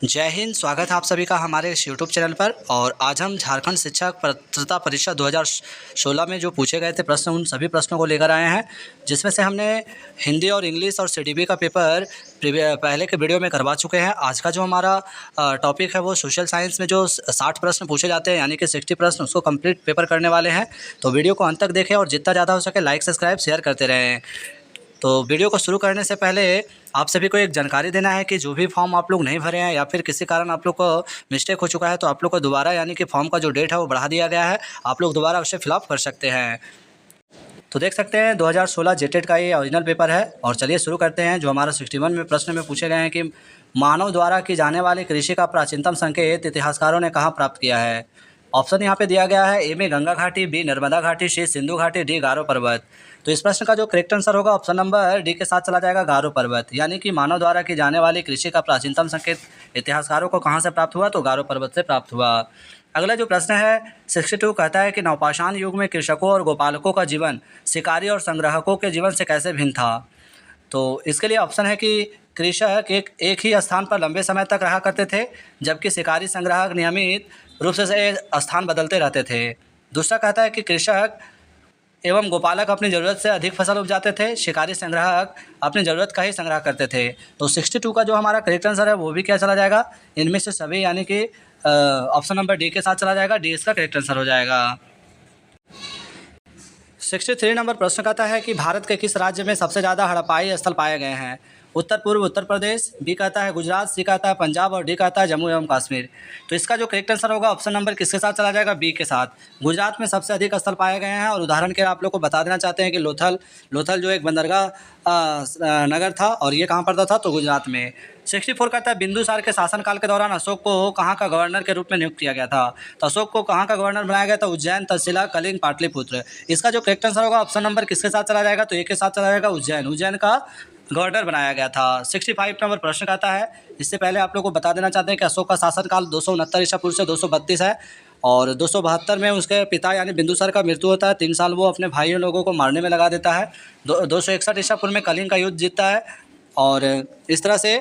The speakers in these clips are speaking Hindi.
जय हिंद। स्वागत है आप सभी का हमारे इस यूट्यूब चैनल पर। और आज हम झारखंड शिक्षक पात्रता परीक्षा 2016 में जो पूछे गए थे प्रश्न, उन सभी प्रश्नों को लेकर आए हैं, जिसमें से हमने हिंदी और इंग्लिश और सीडीपी का पेपर पहले के वीडियो में करवा चुके हैं। आज का जो हमारा टॉपिक है वो सोशल साइंस में जो 60 प्रश्न पूछे जाते हैं, यानी कि 60 प्रश्न, उसको कंप्लीट पेपर करने वाले हैं। तो वीडियो को अंत तक देखें और जितना ज़्यादा हो सके लाइक सब्सक्राइब शेयर करते रहें। तो वीडियो को शुरू करने से पहले आप सभी को एक जानकारी देना है कि जो भी फॉर्म आप लोग नहीं भरे हैं या फिर किसी कारण आप लोग को मिस्टेक हो चुका है, तो आप लोग को दोबारा, यानी कि फॉर्म का जो डेट है वो बढ़ा दिया गया है, आप लोग दोबारा उसे फिलअप कर सकते हैं। तो देख सकते हैं 2016 जेटेट का ये ओरिजिनल पेपर है। और चलिए शुरू करते हैं। जो हमारा 61 में प्रश्न में पूछे गए हैं कि मानव द्वारा की जाने वाली कृषि का प्राचीनतम संकेत इतिहासकारों ने कहाँ प्राप्त किया है। ऑप्शन यहाँ पे दिया गया है, ए में गंगा घाटी, बी नर्मदा घाटी, सी सिंधु घाटी, डी गारो पर्वत। तो इस प्रश्न का जो करेक्ट आंसर होगा ऑप्शन नंबर डी के साथ चला जाएगा, गारो पर्वत। यानी कि मानव द्वारा की जाने वाली कृषि का प्राचीनतम संकेत इतिहासकारों को कहाँ से प्राप्त हुआ, तो गारो पर्वत से प्राप्त हुआ। अगला जो प्रश्न है 62 कहता है कि नवपाषाण युग में कृषकों और गोपालकों का जीवन शिकारी और संग्राहकों के जीवन से कैसे भिन्न था। तो इसके लिए ऑप्शन है कि कृषक एक ही स्थान पर लंबे समय तक रहा करते थे, जबकि शिकारी संग्राहक नियमित रूप से स्थान बदलते रहते थे। दूसरा कहता है कि कृषक एवं गोपालक अपनी ज़रूरत से अधिक फसल उपजाते थे, शिकारी संग्राहक अपनी ज़रूरत का ही संग्रह करते थे। तो 62 का जो हमारा करेक्ट आंसर है वो भी क्या चला जाएगा, इनमें से सभी, यानी कि ऑप्शन नंबर डी के साथ चला जाएगा। डी इसका करेक्ट आंसर हो जाएगा। 63 नंबर प्रश्न कहता है कि भारत के किस राज्य में सबसे ज़्यादा हड़प्पाई स्थल पाए गए हैं। उत्तर पूर्व उत्तर प्रदेश, बी कहता है गुजरात, सी कहता है पंजाब और डी कहता है जम्मू एवं कश्मीर। तो इसका जो करेक्ट आंसर होगा ऑप्शन नंबर किसके साथ चला जाएगा, बी के साथ। गुजरात में सबसे अधिक स्थल पाए गए हैं। और उदाहरण के लिए आप लोग को बता देना चाहते हैं कि लोथल जो एक बंदरगाह नगर था, और ये कहाँ पड़ता था, तो गुजरात में। 64 कहता है बिंदुसार के शासनकाल के दौरान अशोक को कहाँ का गवर्नर के रूप में नियुक्त किया गया था। तो अशोक को कहाँ का गवर्नर बनाया गया था, उज्जैन, तक्षशिला, कलिंग, पाटलिपुत्र। इसका जो करेक्ट आंसर होगा ऑप्शन नंबर किसके साथ चला जाएगा, तो ए के साथ चला जाएगा, उज्जैन का गवर्नर बनाया गया था। 65 नंबर प्रश्न कहता है, इससे पहले आप लोग को बता देना चाहते हैं कि अशोक का शासनकाल 269 ईसा पूर्व से 232 है। और 272 में उसके पिता यानी बिंदुसार का मृत्यु होता है। 3 साल वो अपने भाइयों लोगों को मारने में लगा देता है। 261 ईसा पूर्व में कलिंग का युद्ध जीतता है। और इस तरह से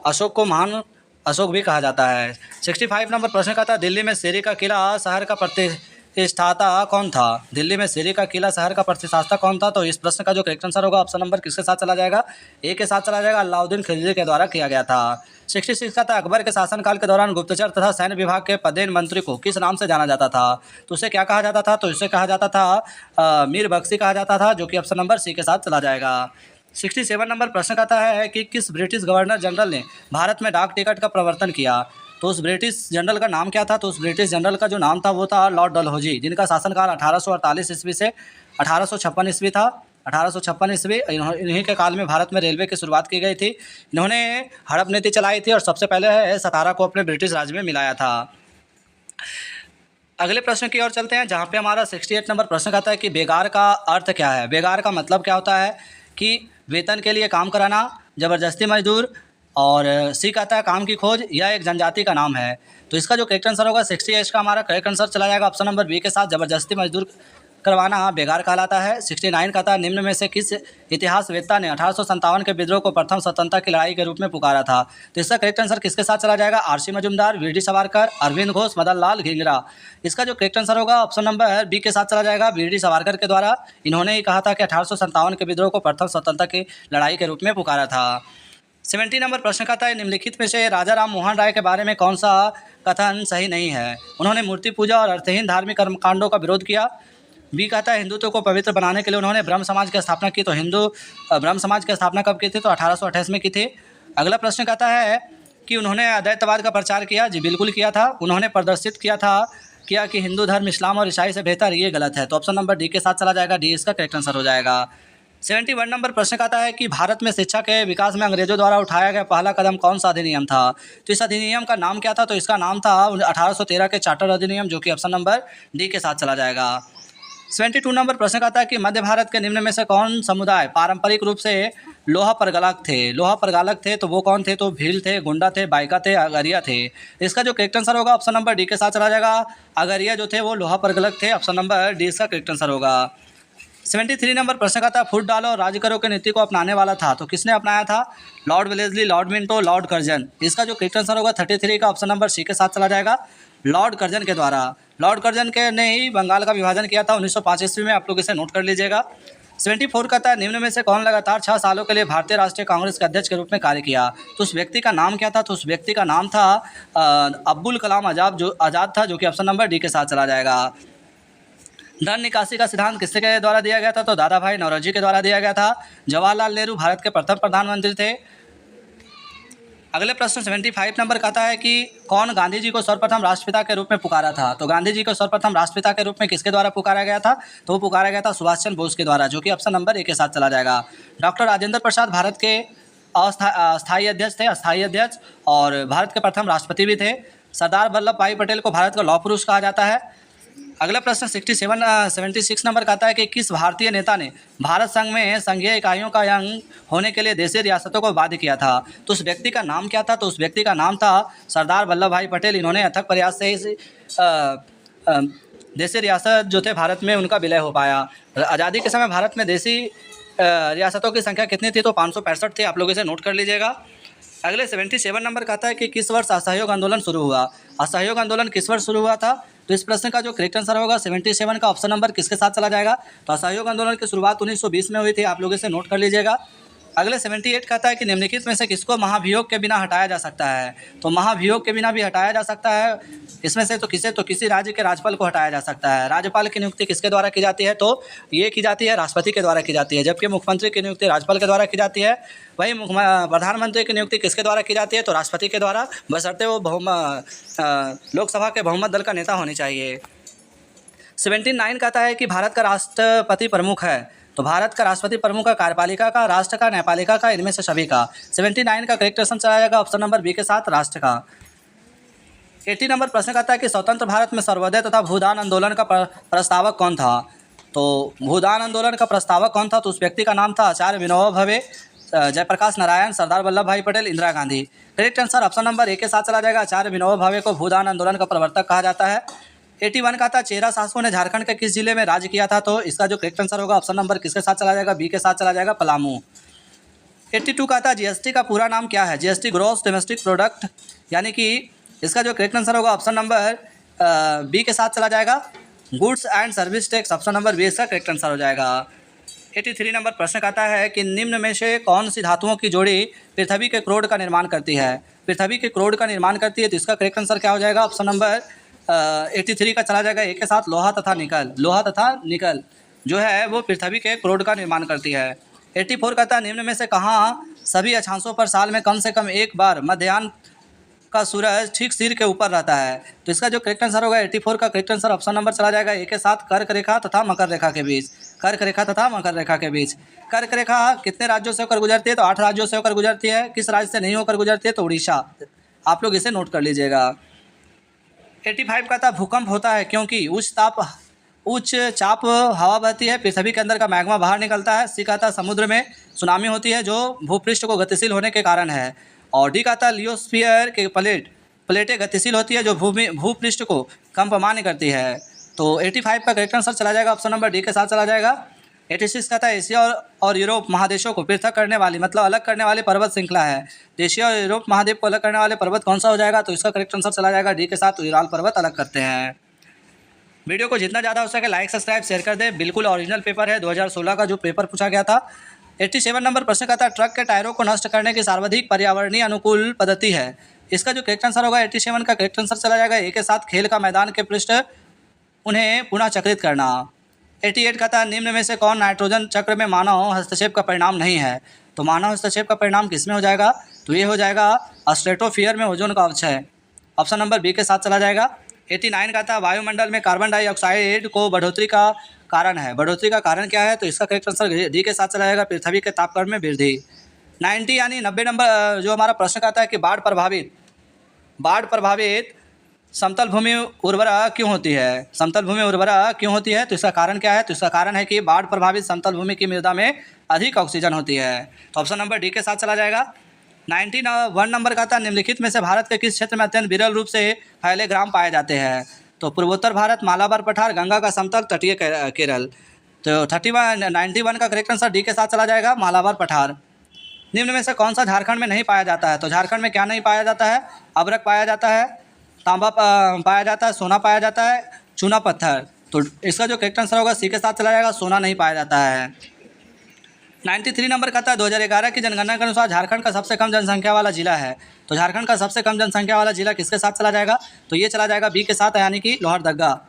अशोक को महान अशोक भी कहा जाता है। 65 नंबर प्रश्न का था, दिल्ली में शेरी का किला शहर का प्रतिष्ठाता कौन था। दिल्ली में शेरी का किला शहर का प्रतिष्ठाता कौन था। तो इस प्रश्न का जो करेक्ट आंसर होगा ऑप्शन नंबर किसके साथ चला जाएगा, ए के साथ चला जाएगा, अलाउद्दीन खिलजी के द्वारा किया गया था। 66 का था, अकबर के शासनकाल के दौरान गुप्तचर तथा सैन्य विभाग के पदेन मंत्री को किस नाम से जाना जाता था। तो उसे क्या कहा जाता था, तो इसे कहा जाता था मीर बख्शी कहा जाता था, जो कि ऑप्शन नंबर सी के साथ चला जाएगा। 67 नंबर प्रश्न कहता है कि किस ब्रिटिश गवर्नर जनरल ने भारत में डाक टिकट का प्रवर्तन किया। तो उस ब्रिटिश जनरल का नाम क्या था, तो उस ब्रिटिश जनरल का जो नाम था वो था लॉर्ड डलहौजी, जिनका शासनकाल 1848 ईस्वी से 1856 ईस्वी था। 1856 ईस्वी, इन्हीं के काल में भारत में रेलवे की शुरुआत की गई थी। इन्होंने हड़प नीति चलाई थी और सबसे पहले सतारा को अपने ब्रिटिश राज्य में मिलाया था। अगले प्रश्न की ओर चलते हैं, जहाँ पे हमारा 68 नंबर प्रश्न कहता है कि बेगार का अर्थ क्या है। बेगार का मतलब क्या होता है कि वेतन के लिए काम कराना, ज़बरदस्ती मजदूर, और सी कहता है काम की खोज, यह एक जनजाति का नाम है। तो इसका जो करेक्ट आंसर होगा 68 का हमारा करेक्ट आंसर चला जाएगा ऑप्शन नंबर बी के साथ, ज़बरदस्ती मजदूर करवाना बेगार कहलाता है। 69 कहता है निम्न में से किस इतिहासवेत्ता ने 1857 के विद्रोह को प्रथम स्वतंत्रता की लड़ाई के रूप में पुकारा था। तो इसका करेक्ट आंसर किसके साथ चला जाएगा, R C Majumdar, V D Savarkar, Arvind Ghosh, Madan Lal Dhingra. इसका जो करेक्ट आंसर होगा ऑप्शन नंबर बी के साथ चला जाएगा, वी डी सावरकर के द्वारा। इन्होंने ही कहा था कि 1857 के विद्रोह को प्रथम स्वतंत्रता की लड़ाई के रूप में पुकारा था। 70 नंबर प्रश्न कहता है निम्नलिखित में से राजा राम मोहन राय के बारे में कौन सा कथन सही नहीं है। उन्होंने मूर्ति पूजा और अर्थहीन धार्मिक कर्मकांडों का विरोध किया। बी कहता है हिंदुत्व को पवित्र बनाने के लिए उन्होंने ब्रह्म समाज की स्थापना की। तो ब्रह्म समाज की स्थापना कब की थी, तो 1828 में की थी। अगला प्रश्न कहता है कि उन्होंने अद्वैतवाद का प्रचार किया। जी बिल्कुल किया था। उन्होंने प्रदर्शित किया कि हिंदू धर्म इस्लाम और ईसाई से बेहतर, ये गलत है। तो ऑप्शन नंबर डी के साथ चला जाएगा, डी इसका करेक्ट आंसर हो जाएगा। 71 नंबर प्रश्न कहता है कि भारत में शिक्षा के विकास में अंग्रेजों द्वारा उठाया गया पहला कदम कौन सा अधिनियम था। तो इस अधिनियम का नाम क्या था, तो इसका नाम था 1813 के चार्टर अधिनियम, जो कि ऑप्शन नंबर डी के साथ चला जाएगा। 72 नंबर प्रश्न कहता है कि मध्य भारत के निम्न में से कौन समुदाय पारंपरिक रूप से लोहा परगलक थे। तो वो कौन थे, तो भील थे, गुंडा थे, बाइका थे, अगरिया थे। इसका जो करेक्ट आंसर होगा ऑप्शन नंबर डी के साथ चला जाएगा। अगरिया जो थे वो लोहा परगलक थे। ऑप्शन नंबर डी इसका करेक्ट आंसर होगा। 73 नंबर प्रश्न का था, फुट डालो और राज करो के नीति को अपनाने वाला था, तो किसने अपनाया था? Lord Wellesley, Lord Minto, Lord Curzon. इसका जो करेक्ट आंसर होगा 33 का ऑप्शन नंबर सी के साथ चला जाएगा, लॉर्ड कर्जन के द्वारा। लॉर्ड कर्जन के ने ही बंगाल का विभाजन किया था 1905 ईस्वी में, आप लोग इसे नोट कर लीजिएगा। 74 का था, निम्न में से कौन लगातार 6 सालों के लिए भारतीय राष्ट्रीय कांग्रेस के अध्यक्ष के रूप में कार्य किया? तो उस व्यक्ति का नाम क्या था? तो उस व्यक्ति का नाम था अब्दुल कलाम आज़ाद था, जो कि ऑप्शन नंबर डी के साथ चला जाएगा। धन निकासी का सिद्धांत किसके द्वारा दिया गया था? तो दादा भाई नौरोजी के द्वारा दिया गया था। जवाहरलाल नेहरू भारत के प्रथम प्रधानमंत्री थे। अगले प्रश्न 75 नंबर कहता है कि कौन गांधी जी को सर्वप्रथम राष्ट्रपिता के रूप में पुकारा था? तो गांधी जी को सर्वप्रथम राष्ट्रपिता के रूप में किसके द्वारा पुकारा गया था? तो वो पुकारा गया था सुभाष चंद्र बोस के द्वारा, जो कि ऑप्शन नंबर ए के साथ चला जाएगा। डॉक्टर राजेंद्र प्रसाद भारत के अस्थायी अध्यक्ष थे, अस्थायी अध्यक्ष, और भारत के प्रथम राष्ट्रपति भी थे। सरदार वल्लभ भाई पटेल को भारत का लौह पुरुष कहा जाता है। अगला प्रश्न 76 नंबर कहता है कि किस भारतीय नेता ने भारत संघ में संघीय इकाइयों का अंग होने के लिए देशी रियासतों को बाध्य किया था? तो उस व्यक्ति का नाम क्या था? तो उस व्यक्ति का नाम था सरदार वल्लभ भाई पटेल। इन्होंने अथक प्रयास से इस देशी रियासत जो थे भारत में उनका विलय हो पाया। आज़ादी के समय भारत में देशी रियासतों की संख्या कितनी थी? तो 565 थी, आप लोग इसे नोट कर लीजिएगा। अगले 77 नंबर कहता है कि किस वर्ष असहयोग आंदोलन शुरू हुआ? असहयोग आंदोलन किस वर्ष शुरू हुआ था? तो इस प्रश्न का जो करेक्ट आंसर होगा 77 का ऑप्शन नंबर किसके साथ चला जाएगा? तो असहयोग आंदोलन की शुरुआत 1920 में हुई थी, आप लोग इसे नोट कर लीजिएगा। अगले 78 कहता है कि निम्नलिखित में से किसको महाभियोग के बिना हटाया जा सकता है? तो महाभियोग के बिना भी हटाया जा सकता है इसमें से, तो किसी राज्य के राज्यपाल को हटाया जा सकता है। राज्यपाल की नियुक्ति किसके द्वारा की जाती है? तो ये की जाती है राष्ट्रपति के द्वारा की जाती है, जबकि मुख्यमंत्री की नियुक्ति राज्यपाल के द्वारा की जाती है। वही प्रधानमंत्री की नियुक्ति किसके द्वारा की जाती है? तो राष्ट्रपति के द्वारा, बशर्ते वो लोकसभा के बहुमत दल का नेता होनी चाहिए। 79 कहता है कि भारत का राष्ट्रपति प्रमुख है, तो भारत का राष्ट्रपति प्रमुख का, कार्यपालिका का, राष्ट्र का, न्यायपालिका का, इनमें से सभी का। 79 का करेक्ट ऑप्शन चला जाएगा ऑप्शन नंबर बी के साथ, राष्ट्र का। 80 नंबर प्रश्न कहता है कि स्वतंत्र भारत में सर्वोदय तथा भूदान आंदोलन का प्रस्तावक कौन था? तो भूदान आंदोलन का प्रस्तावक कौन था? तो उस व्यक्ति का नाम था आचार्य विनोबा भावे, जयप्रकाश नारायण, सरदार वल्लभ भाई Patel, Indira Gandhi. Correct answer option number A के साथ चला जाएगा। आचार्य विनोबा भावे को भूदान आंदोलन का प्रवर्तक कहा जाता है। 81 का था चेरा शासकों ने झारखंड के किस जिले में राज किया था? तो इसका जो करेक्ट आंसर होगा ऑप्शन नंबर किसके साथ चला जाएगा? बी के साथ चला जाएगा, पलामू। 82 का था जीएसटी का पूरा नाम क्या है? जीएसटी ग्रॉस डोमेस्टिक प्रोडक्ट, यानी कि इसका जो करेक्ट आंसर होगा ऑप्शन नंबर बी के साथ चला जाएगा, goods and service tax, option number B इसका करेक्ट आंसर हो जाएगा। 83 नंबर प्रश्न कहता है कि निम्न में से कौन सी धातुओं की जोड़ी पृथ्वी के क्रोड का निर्माण करती है? पृथ्वी के क्रोड का निर्माण करती है, तो इसका करेक्ट आंसर क्या हो जाएगा? ऑप्शन नंबर 83 का चला जाएगा, एक के साथ, लोहा तथा निकल। लोहा तथा निकल जो है वो पृथ्वी के क्रोड का निर्माण करती है। 84 कहता है निम्न में से कहाँ सभी अक्षांशों पर साल में कम से कम एक बार मध्याह्न का सूरज ठीक सिर के ऊपर रहता है? तो इसका जो करेक्ट आंसर होगा 84 का करेक्ट आंसर ऑप्शन नंबर चला जाएगा, एक के साथ, कर्क रेखा तथा मकर रेखा के बीच। कर्क रेखा तथा मकर रेखा के बीच। कर्क रेखा कितने राज्यों से होकर गुजरती है? तो 8 राज्यों से होकर गुजरती है। किस राज्य से नहीं होकर गुजरती है? तो उड़ीसा, आप लोग इसे नोट कर लीजिएगा। 85 का था भूकंप होता है क्योंकि उच्च चाप हवा बहती है, पृथ्वी के अंदर का मैग्मा बाहर निकलता है। सी का था समुद्र में सुनामी होती है जो भूपृष्ठ को गतिशील होने के कारण है। और डी का था लियोस्फीयर के प्लेटें गतिशील होती है जो भूपृष्ठ को कंपमान करती है। तो 85 का करेक्ट आंसर चला जाएगा ऑप्शन नंबर डी के साथ चला जाएगा। 86 का था एशिया और यूरोप महादेशों को पृथक करने वाली, मतलब अलग करने वाली पर्वत श्रृंखला है। तो एशिया और यूरोप महाद्वीप को अलग करने वाले पर्वत कौन सा हो जाएगा? तो इसका करेक्ट आंसर चला जाएगा डी के साथ, उराल पर्वत अलग करते हैं। वीडियो को जितना ज़्यादा हो सके लाइक सब्सक्राइब शेयर कर दें। बिल्कुल ओरिजिनल पेपर है, 2016 का जो पेपर पूछा गया था। 87 नंबर प्रश्न का था ट्रक के टायरों को नष्ट करने की सर्वाधिक पर्यावरणीय अनुकूल पद्धति है। इसका जो करेक्ट आंसर होगा 87 का करेक्ट आंसर चला जाएगा, एक के साथ, खेल का मैदान के पृष्ठ उन्हें पुनः चक्रित करना। 88 का था निम्न में से कौन नाइट्रोजन चक्र में मानव हस्तक्षेप का परिणाम नहीं है? तो मानव हस्तक्षेप का परिणाम किस में हो जाएगा? तो ये हो जाएगा स्ट्रेटोस्फीयर में ओजोन का अवक्षय, ऑप्शन नंबर बी के साथ चला जाएगा। 89 का था वायुमंडल में कार्बन डाइऑक्साइड को बढ़ोतरी का कारण है। बढ़ोतरी का कारण क्या है? तो इसका करेक्ट आंसर डी के साथ चला जाएगा, पृथ्वी के तापक्रम में वृद्धि। 90 यानी 90 नंबर जो हमारा प्रश्न कहता है कि बाढ़ प्रभावित समतल भूमि उर्वरा क्यों होती है? समतल भूमि उर्वरा क्यों होती है? तो इसका कारण क्या है? तो इसका कारण है कि बाढ़ प्रभावित समतल भूमि की मृदा में अधिक ऑक्सीजन होती है। तो ऑप्शन नंबर डी के साथ चला जाएगा। 91 नंबर का था निम्नलिखित में से भारत के किस क्षेत्र में अत्यंत विरल रूप से फैले ग्राम पाए जाते हैं? तो पूर्वोत्तर भारत, मालाबार पठार, गंगा का समतल, तटीय केरल। तो 91 का करेक्ट आंसर डी के साथ चला जाएगा, मालाबार पठार। निम्न में से कौन सा झारखंड में नहीं पाया जाता है? तो झारखंड में क्या नहीं पाया जाता है? अभ्रक पाया जाता है, तांबा पाया जाता है, सोना पाया जाता है, चूना पत्थर। तो इसका जो करेक्ट आंसर होगा सी के साथ चला जाएगा, सोना नहीं पाया जाता है। 93 नंबर कहता है 2011 की जनगणना के अनुसार झारखंड का सबसे कम जनसंख्या वाला जिला है। तो झारखंड का सबसे कम जनसंख्या वाला जिला किसके साथ चला जाएगा? तो ये चला जाएगा बी के साथ, यानी कि लोहरदगा।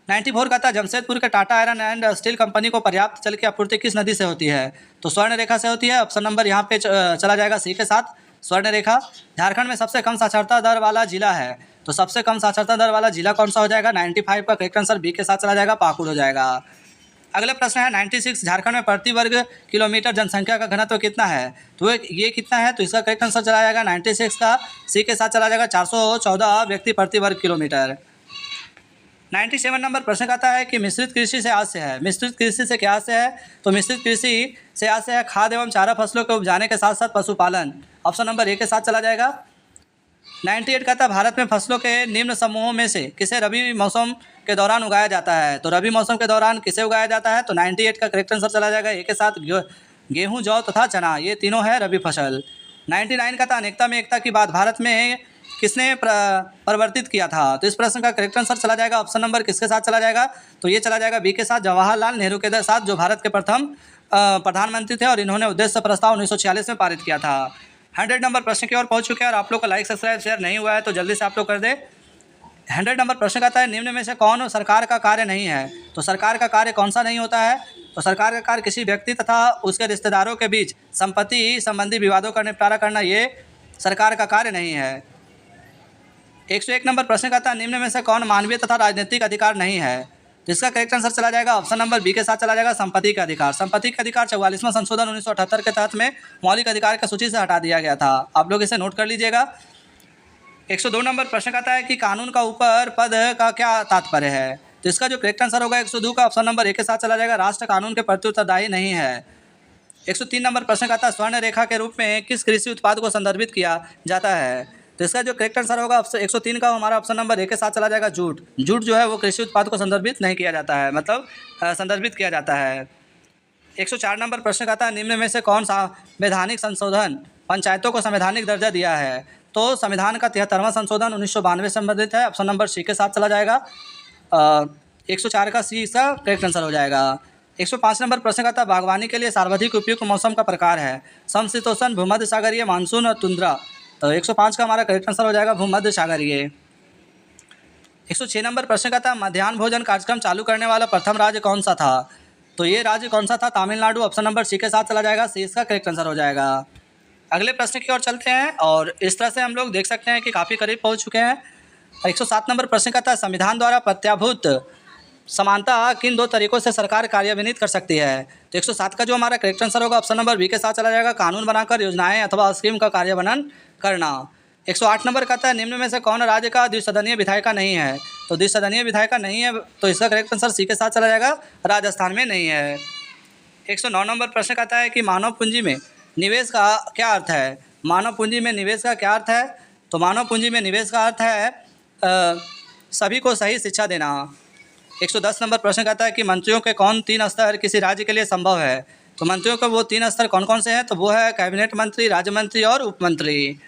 94 कहता है जमशेदपुर के Tata iron and steel company को पर्याप्त जल की आपूर्ति किस नदी से होती है? तो स्वर्ण रेखा से होती है। ऑप्शन नंबर यहाँ पे चला जाएगा सी के साथ, स्वर्ण रेखा। झारखंड में सबसे कम साक्षरता दर वाला जिला है। तो सबसे कम साक्षरता दर वाला जिला कौन सा हो जाएगा? 95 का करेक्ट आंसर बी के साथ चला जाएगा, पाकुड़ हो जाएगा। अगला प्रश्न है 96 झारखंड में प्रति वर्ग किलोमीटर जनसंख्या का घनत्व कितना है? तो ये कितना है? तो इसका करेक्ट आंसर चला जाएगा 96 का सी के साथ चला जाएगा, 414 व्यक्ति प्रति वर्ग किलोमीटर। 97 नंबर प्रश्न कहता है कि मिश्रित कृषि से आशय है। मिश्रित कृषि से क्या आशय है? तो मिश्रित कृषि से आशय है खाद्य एवं चारा फसलों के उपजाने के साथ साथ पशुपालन। ऑप्शन नंबर ए के साथ चला जाएगा। 98 कहता है भारत में फसलों के निम्न समूहों में से किसे रबी मौसम के दौरान उगाया जाता है? तो रबी मौसम के दौरान किसे उगाया जाता है? तो 98 का करेक्ट आंसर चला जाएगा ए के साथ, गेहूं, जौ तथा चना, ये तीनों है रबी फसल। 99 कहता है अनेकता में एकता की बात भारत में किसने परिवर्तित किया था? तो इस प्रश्न का करेक्ट आंसर चला जाएगा, ऑप्शन नंबर किसके साथ चला जाएगा? तो ये चला जाएगा बी के साथ, जवाहरलाल नेहरू के साथ, जो भारत के प्रथम प्रधानमंत्री थे और इन्होंने उद्देश्य प्रस्ताव 1946 में पारित किया था। 100 नंबर प्रश्न की ओर पहुंच चुके हैं और आप लोग का लाइक सब्सक्राइब शेयर नहीं हुआ है तो जल्दी से आप लोग कर दे। 100 नंबर प्रश्न कहता है निम्न में से कौन सरकार का कार्य नहीं है? तो सरकार का कार्य कौन सा नहीं होता है? तो सरकार का कार्य किसी व्यक्ति तथा उसके रिश्तेदारों के बीच संपत्ति संबंधी विवादों का निपटारा करना, ये सरकार का कार्य नहीं है। 101 नंबर प्रश्न कहता है निम्न में से कौन मानवीय तथा राजनीतिक अधिकार नहीं है? तो इसका करेक्ट आंसर चला जाएगा, ऑप्शन नंबर बी के साथ चला जाएगा, संपत्ति का अधिकार। संपत्ति का अधिकार 44वां संशोधन 1978 के तहत में मौलिक अधिकार की सूची से हटा दिया गया था। आप लोग इसे नोट कर लीजिएगा। 102 नंबर प्रश्न कहता है कि कानून का ऊपर पद का क्या तात्पर्य है? तो इसका जो करेक्ट आंसर होगा 102 का ऑप्शन नंबर ए के साथ चला जाएगा, राष्ट्र कानून के प्रति उत्तरदायी नहीं है। 103 नंबर प्रश्न कहता है स्वर्ण रेखा के रूप में किस कृषि उत्पाद को संदर्भित किया जाता है? तो इसका जो करेक्ट आंसर होगा 103 का हमारा ऑप्शन नंबर ए के साथ चला जाएगा, जूट। जूट जो है वो कृषि उत्पाद को संदर्भित नहीं किया जाता है, मतलब संदर्भित किया जाता है। 104 नंबर प्रश्न कहता है निम्न में से कौन सा संवैधानिक संशोधन पंचायतों को संवैधानिक दर्जा दिया है? तो संविधान का 73वां संशोधन 1992 से संबंधित है। ऑप्शन नंबर सी के साथ चला जाएगा, 104 का सी इसका करेक्ट आंसर हो जाएगा। 105 नंबर प्रश्न कहता है बागवानी के लिए सर्वाधिक उपयुक्त मौसम का प्रकार है? समशीतोष्ण, भूमध्य सागरीय, मानसून और तुंद्रा। तो 105 का हमारा करेक्ट आंसर हो जाएगा भूमध्य सागरीय। 106 नंबर प्रश्न कहता है मध्याह्न भोजन कार्यक्रम चालू करने वाला प्रथम राज्य कौन सा था? तो ये राज्य कौन सा था? तमिलनाडु। ऑप्शन नंबर सी के साथ चला जाएगा, सी इसका करेक्ट आंसर हो जाएगा। अगले प्रश्न की ओर चलते हैं और इस तरह से हम लोग देख सकते हैं कि काफ़ी करीब पहुंच चुके हैं। 107 नंबर प्रश्न कहता है संविधान द्वारा प्रत्याभूत समानता किन दो तरीकों से सरकार कार्यान्वित कर सकती है? तो 107 का जो हमारा करेक्ट आंसर होगा ऑप्शन नंबर बी के साथ चला जाएगा, कानून बनाकर योजनाएं अथवा स्कीम का कार्यान्वयन करना। 108 नंबर कहता है निम्न में से कौन राज्य का द्विसदनीय विधायिका नहीं है? तो द्विसदनीय विधायिका नहीं है, तो इसका करेक्ट आंसर सी के साथ चला जाएगा, राजस्थान में नहीं है। 109 नंबर प्रश्न कहता है कि मानव पूंजी में निवेश का क्या अर्थ है? मानव पूंजी में निवेश का क्या अर्थ है? तो मानव पूंजी में निवेश का अर्थ है सभी को सही शिक्षा देना। 110 नंबर प्रश्न कहता है कि मंत्रियों के कौन 3 स्तर किसी राज्य के लिए संभव है? तो मंत्रियों के वो 3 स्तर कौन कौन से हैं? तो वो है कैबिनेट मंत्री, राज्य मंत्री और उप मंत्री।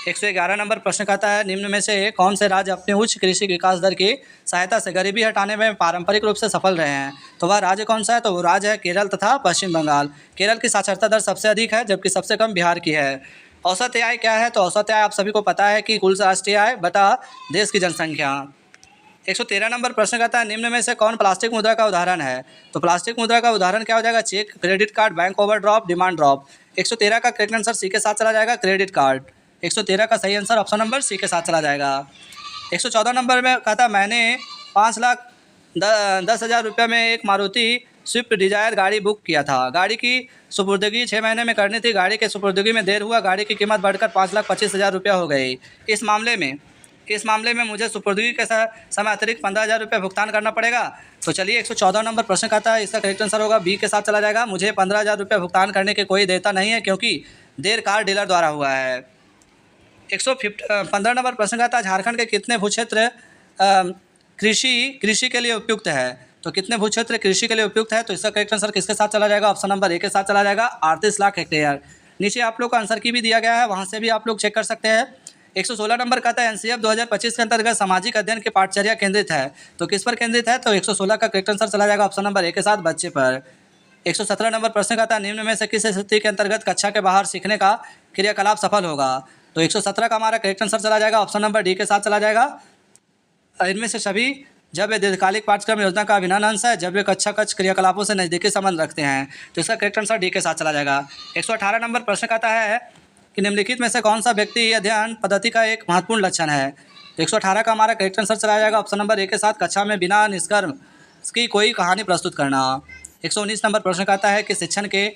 111 नंबर प्रश्न कहता है निम्न में से कौन से राज्य अपने उच्च कृषि विकास दर की सहायता से गरीबी हटाने में पारंपरिक रूप से सफल रहे हैं? तो वह राज्य कौन सा है? तो वो राज्य है केरल तथा पश्चिम बंगाल। केरल की साक्षरता दर सबसे अधिक है जबकि सबसे कम बिहार की है। औसत आय क्या है? तो औसत आय आप सभी को पता है कि कुल राष्ट्रीय आय बटा देश की जनसंख्या। 113 नंबर प्रश्न कहता है निम्न में से कौन प्लास्टिक मुद्रा का उदाहरण है? तो प्लास्टिक मुद्रा का उदाहरण क्या हो जाएगा? Cheque, credit card, bank overdraft, demand draft. 113 का करेक्ट आंसर सी के साथ चला जाएगा, क्रेडिट कार्ड। 113 का सही आंसर ऑप्शन नंबर सी के साथ चला जाएगा। 114 नंबर में कहता मैंने 5,10,000 रुपये में एक मारुति स्विफ्ट डिजायर गाड़ी बुक किया था। गाड़ी की सुपुर्दगी 6 महीने में करनी थी। गाड़ी के सुपुर्दगी में देर हुआ, गाड़ी की कीमत बढ़कर 5,25,000 रुपया हो गई। इस मामले में मुझे सुपुर्दगी के समय अतिरिक्त 15,000 रुपये भुगतान करना पड़ेगा। तो चलिए 114 नंबर प्रश्न कहता है इसका करेक्ट आंसर होगा बी के साथ चला जाएगा, मुझे 15,000 रुपये भुगतान करने की कोई देयता नहीं है क्योंकि देर कार डीलर द्वारा हुआ है। 115 नंबर प्रश्न कहता है झारखंड के कितने भू क्षेत्र कृषि के लिए उपयुक्त है? तो कितने भू क्षेत्र कृषि के लिए उपयुक्त है? तो इसका करेक्ट आंसर किसके साथ चला जाएगा? ऑप्शन नंबर ए के साथ चला जाएगा, 38 लाख हेक्टेयर। नीचे आप लोग को आंसर की भी दिया गया है, वहाँ से भी आप लोग चेक कर सकते हैं। 116 नंबर कहता है एनसीएफ 2025 के अंतर्गत सामाजिक अध्ययन की पाठचर्या केंद्रित है, तो किस पर केंद्रित है? तो 116 का करेक्ट आंसर चला जाएगा ऑप्शन नंबर ए के साथ, बच्चे पर। 117 नंबर प्रश्न कहता है निम्न में से किस स्थिति के अंतर्गत कक्षा के बाहर सीखने का क्रियाकलाप सफल होगा? तो 117 का हमारा करेक्ट आंसर चला जाएगा ऑप्शन नंबर डी के साथ चला जाएगा। इनमें से सभी जब वे दीर्घकालिक पाठ्यक्रम योजना का अभिन्न अंश है, जब वे कक्षा कक्ष क्रियाकलापों से नज़दीकी संबंध रखते हैं, तो इसका करेक्ट आंसर डी के साथ चला जाएगा। 118 नंबर प्रश्न कहता है कि निम्नलिखित में से कौन सा व्यक्ति अध्ययन पद्धति का एक महत्वपूर्ण लक्षण है? तो 118 का हमारा करेक्ट आंसर चला जाएगा ऑप्शन नंबर ए के साथ, कक्षा में बिना निष्कर्म की कोई कहानी प्रस्तुत करना। 119 नंबर प्रश्न कहता है कि शिक्षण के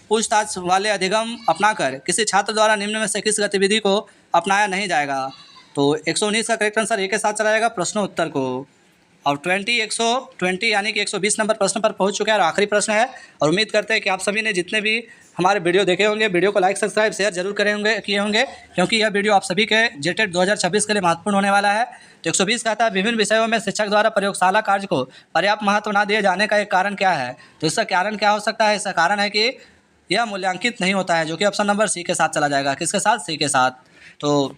पूछताछ वाले अधिगम अपनाकर किसी छात्र द्वारा निम्न में से किस गतिविधि को अपनाया नहीं जाएगा? तो 119 का करेक्ट आंसर ए के साथ चला जाएगा प्रश्नोत्तर को। और 120 यानी कि 120 नंबर प्रश्न पर पहुंच चुके हैं और आखिरी प्रश्न है। और उम्मीद करते हैं कि आप सभी ने जितने भी हमारे वीडियो देखे होंगे, वीडियो को लाइक सब्सक्राइब शेयर जरूर किए होंगे, क्योंकि यह वीडियो आप सभी के जेटेट 2026 के लिए महत्वपूर्ण होने वाला है। तो 120 कहता है विभिन्न विषयों में शिक्षक द्वारा प्रयोगशाला कार्य को पर्याप्त महत्व न दिए जाने का एक कारण क्या है? तो इसका कारण क्या हो सकता है? इसका कारण है कि यह मूल्यांकित नहीं होता है, जो कि ऑप्शन नंबर सी के साथ चला जाएगा। किसके साथ? सी के साथ। तो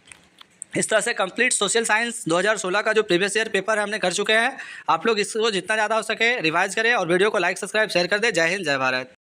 इस तरह से कंप्लीट सोशल साइंस 2016 का जो प्रीवियस ईयर पेपर है हमने कर चुके हैं। आप लोग इसको जितना ज़्यादा हो सके रिवाइज करें और वीडियो को लाइक सब्सक्राइब शेयर कर दें। जय हिंद, जय भारत।